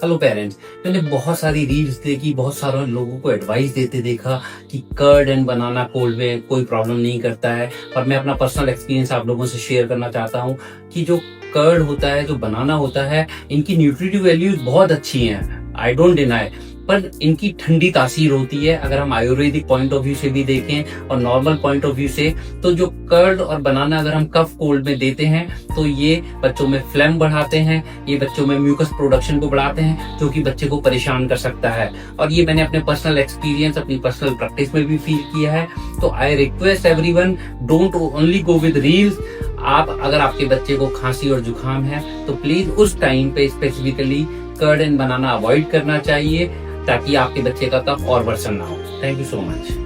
Hello parents, मैंने बहुत सारी रील्स देखी, बहुत सारे लोगों को एडवाइस देते देखा कि कर्ड एंड बनाना कोल्ड में कोई प्रॉब्लम नहीं करता है। और मैं अपना पर्सनल एक्सपीरियंस आप लोगों से शेयर करना चाहता हूँ कि जो कर्ड होता है, जो बनाना होता है, इनकी न्यूट्रिटिव वैल्यूज बहुत अच्छी हैं, आई डोंट डिनाई। पर इनकी ठंडी तासीर होती है। अगर हम आयुर्वेदिक पॉइंट ऑफ व्यू से भी देखें और नॉर्मल पॉइंट ऑफ व्यू से, तो जो कर्ड और बनाना अगर हम कफ कोल्ड में देते हैं तो ये बच्चों में फ्लेम बढ़ाते हैं, ये बच्चों में म्यूकस प्रोडक्शन को बढ़ाते हैं, जो कि बच्चे को परेशान कर सकता है। और ये मैंने अपने पर्सनल एक्सपीरियंस, अपनी पर्सनल प्रैक्टिस में भी फील किया है। तो I request everyone, don't only go with reels. आप अगर आपके बच्चे को खांसी और जुकाम है तो प्लीज उस टाइम पे specifically curd and banana avoid करना चाहिए, ताकि आपके बच्चे का कफ और वर्सन ना हो। Thank you so much.